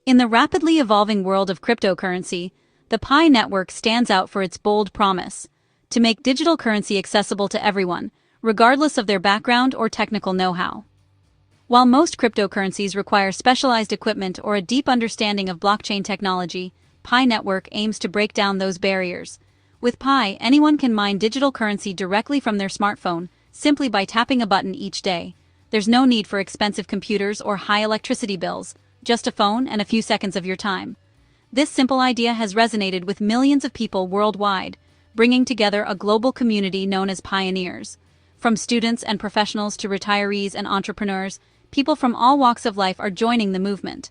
In the rapidly evolving world of cryptocurrency, the Pi network stands out for its bold promise to make digital currency accessible to everyone, regardless of their background or technical know-how. While most cryptocurrencies require specialized equipment or a deep understanding of blockchain technology, Pi network aims to break down those barriers. With Pi, anyone can mine digital currency directly from their smartphone, simply by tapping a button each day. There's no need for expensive computers or high electricity bills, just a phone and a few seconds of your time. This simple idea has resonated with millions of people worldwide, bringing together a global community known as pioneers. From students and professionals to retirees and entrepreneurs, people from all walks of life are joining the movement.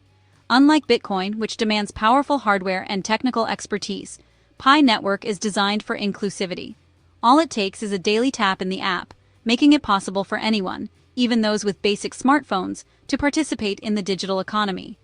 Unlike Bitcoin, which demands powerful hardware and technical expertise, Pi network is designed for inclusivity. All it takes is a daily tap in the app, making it possible for anyone, even those with basic smartphones, to participate in the digital economy.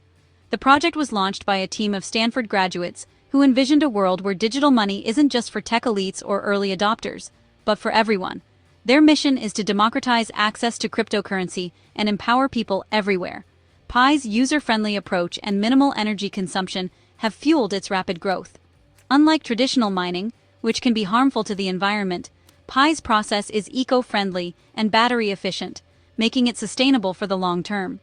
The project was launched by a team of Stanford graduates who envisioned a world where digital money isn't just for tech elites or early adopters, but for everyone. Their mission is to democratize access to cryptocurrency and empower people everywhere. Pi's user-friendly approach and minimal energy consumption have fueled its rapid growth. Unlike traditional mining, which can be harmful to the environment, Pi's process is eco-friendly and battery-efficient, making it sustainable for the long term.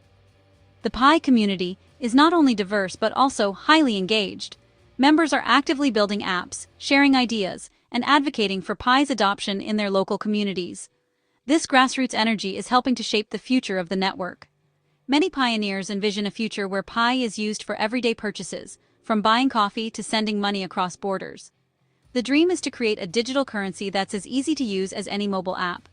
The Pi community is not only diverse but also highly engaged. Members are actively building apps, sharing ideas, and advocating for Pi's adoption in their local communities. This grassroots energy is helping to shape the future of the network. Many pioneers envision a future where Pi is used for everyday purchases, from buying coffee to sending money across borders. The dream is to create a digital currency that's as easy to use as any mobile app.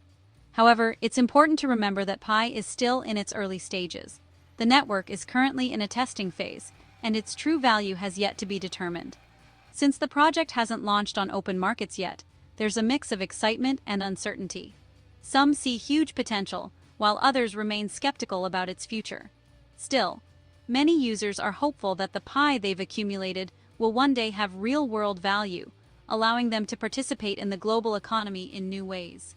However, it's important to remember that Pi is still in its early stages. The network is currently in a testing phase, and its true value has yet to be determined. Since the project hasn't launched on open markets yet, there's a mix of excitement and uncertainty. Some see huge potential, while others remain skeptical about its future. Still, many users are hopeful that the Pi they've accumulated will one day have real-world value, allowing them to participate in the global economy in new ways.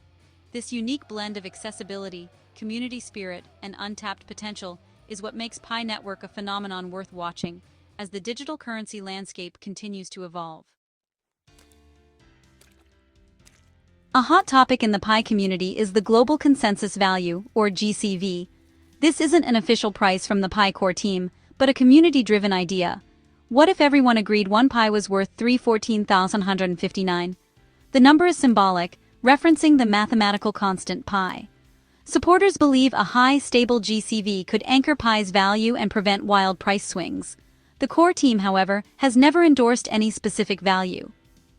This unique blend of accessibility, community spirit, and untapped potential is what makes Pi Network a phenomenon worth watching as the digital currency landscape continues to evolve. A hot topic in the Pi community is the Global Consensus Value, or GCV. This isn't an official price from the Pi core team, but a community-driven idea. What if everyone agreed one Pi was worth 314,159? The number is symbolic, referencing the mathematical constant Pi. Supporters believe a high, stable GCV could anchor Pi's value and prevent wild price swings. The core team, however, has never endorsed any specific value.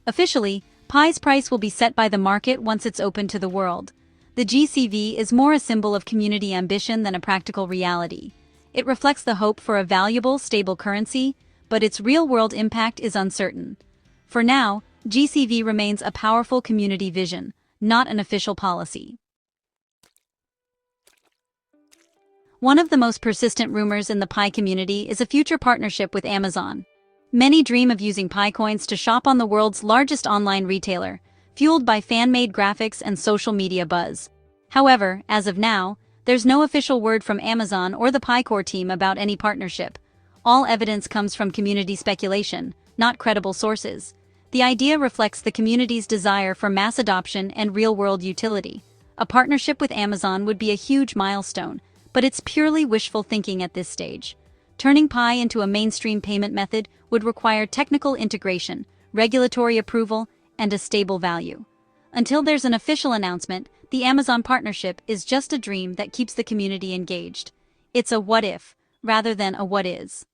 Officially, Pi's price will be set by the market once it's open to the world. The GCV is more a symbol of community ambition than a practical reality. It reflects the hope for a valuable, stable currency, but its real-world impact is uncertain. For now, GCV remains a powerful community vision, not an official policy. One of the most persistent rumors in the Pi community is a future partnership with Amazon. Many dream of using Pi coins to shop on the world's largest online retailer, fueled by fan-made graphics and social media buzz. However, as of now, there's no official word from Amazon or the Pi core team about any partnership. All evidence comes from community speculation, not credible sources. The idea reflects the community's desire for mass adoption and real-world utility. A partnership with Amazon would be a huge milestone, but it's purely wishful thinking at this stage. Turning Pi into a mainstream payment method would require technical integration, regulatory approval, and a stable value. Until there's an official announcement, the Amazon partnership is just a dream that keeps the community engaged. It's a what if, rather than a what is.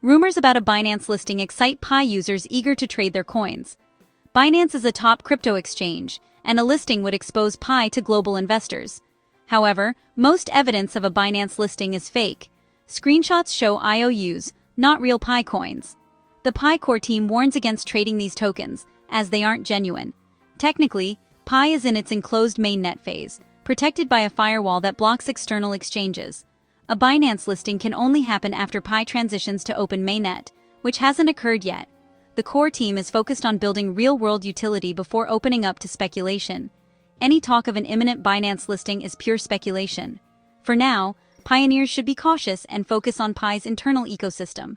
Rumors about a Binance listing excite Pi users eager to trade their coins. Binance is a top crypto exchange, and a listing would expose Pi to global investors. However, most evidence of a Binance listing is fake. Screenshots show IOUs, not real Pi coins. The Pi core team warns against trading these tokens, as they aren't genuine. Technically, Pi is in its enclosed mainnet phase, protected by a firewall that blocks external exchanges. A Binance listing can only happen after Pi transitions to open mainnet, which hasn't occurred yet. The core team is focused on building real-world utility before opening up to speculation. Any talk of an imminent Binance listing is pure speculation. For now, pioneers should be cautious and focus on Pi's internal ecosystem.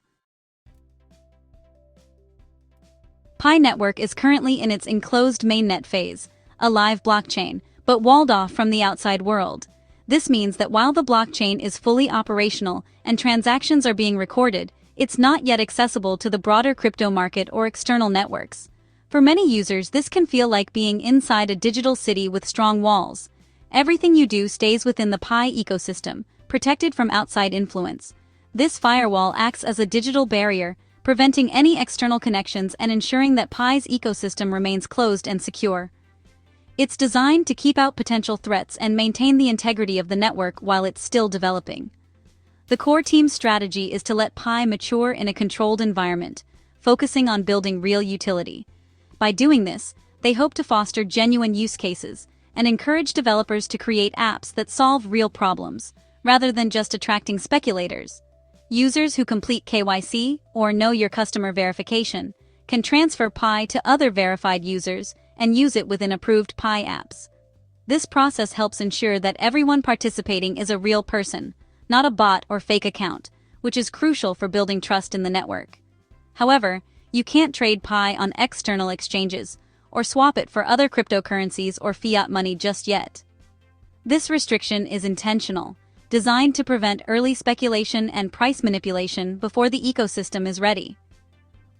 Pi Network is currently in its enclosed mainnet phase, a live blockchain, but walled off from the outside world. This means that while the blockchain is fully operational and transactions are being recorded, it's not yet accessible to the broader crypto market or external networks. For many users, this can feel like being inside a digital city with strong walls. Everything you do stays within the Pi ecosystem, protected from outside influence. This firewall acts as a digital barrier, preventing any external connections and ensuring that Pi's ecosystem remains closed and secure. It's designed to keep out potential threats and maintain the integrity of the network while it's still developing. The core team's strategy is to let Pi mature in a controlled environment, focusing on building real utility. By doing this, they hope to foster genuine use cases and encourage developers to create apps that solve real problems, rather than just attracting speculators. Users who complete KYC, or Know Your Customer verification, can transfer Pi to other verified users and use it within approved Pi apps. This process helps ensure that everyone participating is a real person, not a bot or fake account, which is crucial for building trust in the network. However, you can't trade Pi on external exchanges or swap it for other cryptocurrencies or fiat money just yet. This restriction is intentional, designed to prevent early speculation and price manipulation before the ecosystem is ready.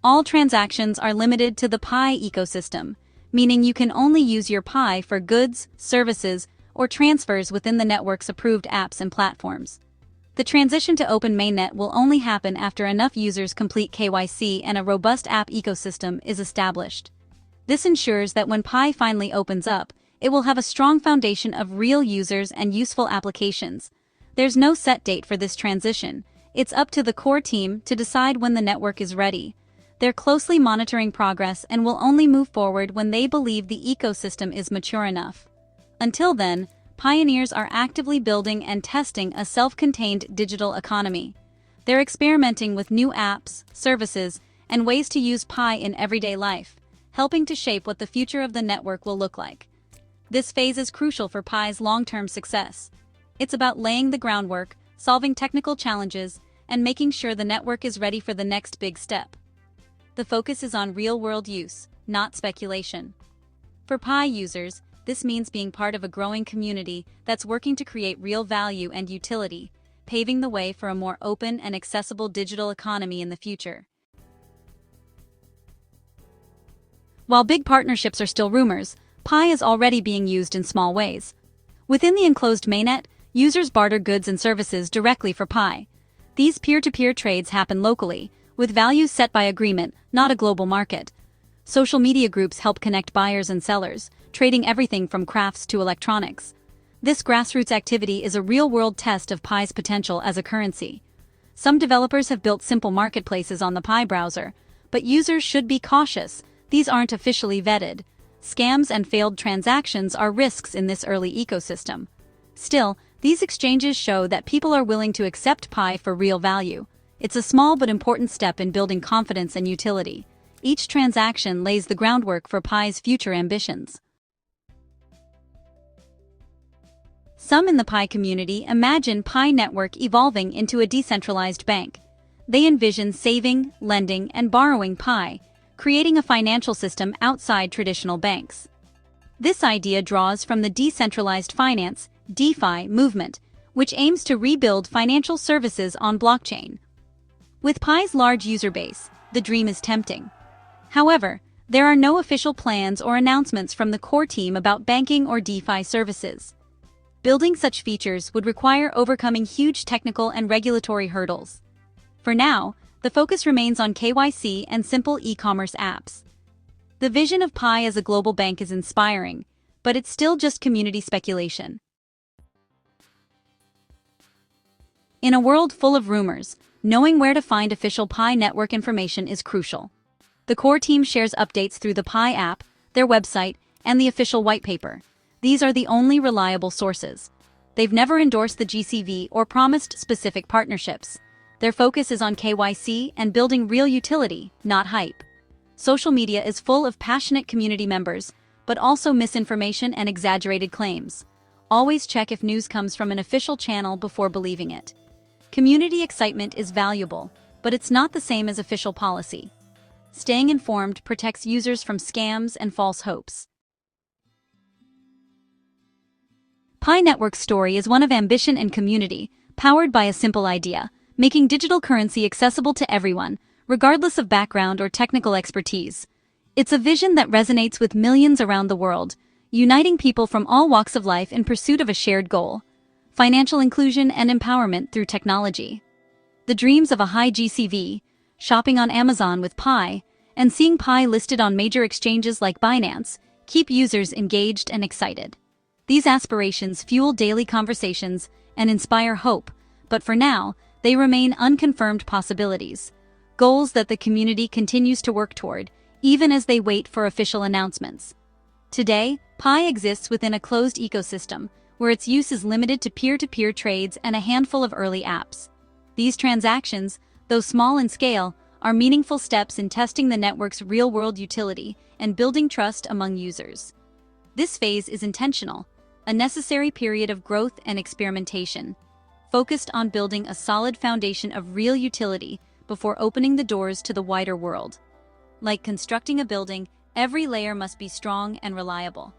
All transactions are limited to the Pi ecosystem, meaning you can only use your Pi for goods, services, or transfers within the network's approved apps and platforms. The transition to open mainnet will only happen after enough users complete KYC and a robust app ecosystem is established. This ensures that when Pi finally opens up, it will have a strong foundation of real users and useful applications. There's no set date for this transition. It's up to the core team to decide when the network is ready. They're closely monitoring progress and will only move forward when they believe the ecosystem is mature enough. Until then, pioneers are actively building and testing a self-contained digital economy. They're experimenting with new apps, services, and ways to use Pi in everyday life, helping to shape what the future of the network will look like. This phase is crucial for Pi's long-term success. It's about laying the groundwork, solving technical challenges, and making sure the network is ready for the next big step. The focus is on real-world use, not speculation. For Pi users, this means being part of a growing community that's working to create real value and utility, paving the way for a more open and accessible digital economy in the future. While big partnerships are still rumors, Pi is already being used in small ways. Within the enclosed mainnet, users barter goods and services directly for Pi. These peer-to-peer trades happen locally, with values set by agreement, not a global market. Social media groups help connect buyers and sellers, trading everything from crafts to electronics. This grassroots activity is a real-world test of Pi's potential as a currency. Some developers have built simple marketplaces on the Pi browser, but users should be cautious. These aren't officially vetted. Scams and failed transactions are risks in this early ecosystem. Still, these exchanges show that people are willing to accept Pi for real value. It's a small but important step in building confidence and utility. Each transaction lays the groundwork for Pi's future ambitions. Some in the Pi community imagine Pi Network evolving into a decentralized bank. They envision saving, lending, and borrowing Pi, creating a financial system outside traditional banks. This idea draws from the decentralized finance (DeFi) movement, which aims to rebuild financial services on blockchain. With Pi's large user base, the dream is tempting. However, there are no official plans or announcements from the core team about banking or DeFi services. Building such features would require overcoming huge technical and regulatory hurdles. For now, the focus remains on KYC and simple e-commerce apps. The vision of Pi as a global bank is inspiring, but it's still just community speculation. In a world full of rumors, knowing where to find official Pi network information is crucial. The core team shares updates through the Pi app, their website, and the official white paper. These are the only reliable sources. They've never endorsed the GCV or promised specific partnerships. Their focus is on KYC and building real utility, not hype. Social media is full of passionate community members, but also misinformation and exaggerated claims. Always check if news comes from an official channel before believing it. Community excitement is valuable, but it's not the same as official policy. Staying informed protects users from scams and false hopes. Pi Network's story is one of ambition and community, powered by a simple idea, making digital currency accessible to everyone, regardless of background or technical expertise. It's a vision that resonates with millions around the world, uniting people from all walks of life in pursuit of a shared goal: financial inclusion and empowerment through technology. The dreams of a high GCV, shopping on Amazon with Pi, and seeing Pi listed on major exchanges like Binance keep users engaged and excited. These aspirations fuel daily conversations and inspire hope, but for now, they remain unconfirmed possibilities, goals that the community continues to work toward, even as they wait for official announcements. Today, Pi exists within a closed ecosystem, where its use is limited to peer-to-peer trades and a handful of early apps. These transactions, though small in scale, are meaningful steps in testing the network's real-world utility and building trust among users. This phase is intentional, a necessary period of growth and experimentation, focused on building a solid foundation of real utility before opening the doors to the wider world. Like constructing a building, every layer must be strong and reliable.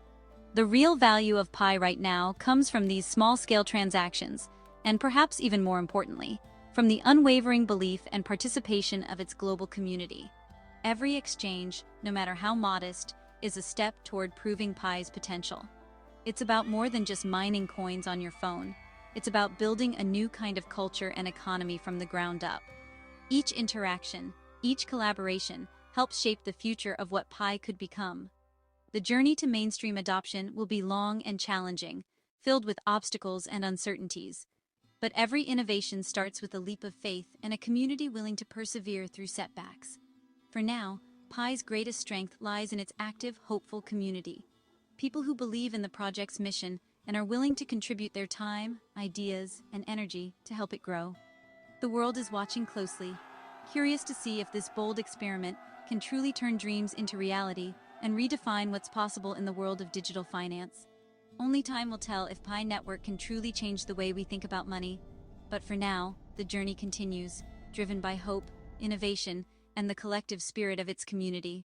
The real value of Pi right now comes from these small-scale transactions, and perhaps even more importantly, from the unwavering belief and participation of its global community. Every exchange, no matter how modest, is a step toward proving Pi's potential. It's about more than just mining coins on your phone. It's about building a new kind of culture and economy from the ground up. Each interaction, each collaboration, helps shape the future of what Pi could become. The journey to mainstream adoption will be long and challenging, filled with obstacles and uncertainties. But every innovation starts with a leap of faith and a community willing to persevere through setbacks. For now, Pi's greatest strength lies in its active, hopeful community. People who believe in the project's mission and are willing to contribute their time, ideas, and energy to help it grow. The world is watching closely, curious to see if this bold experiment can truly turn dreams into reality and redefine what's possible in the world of digital finance. Only time will tell if Pi Network can truly change the way we think about money. But for now, the journey continues, driven by hope, innovation, and the collective spirit of its community.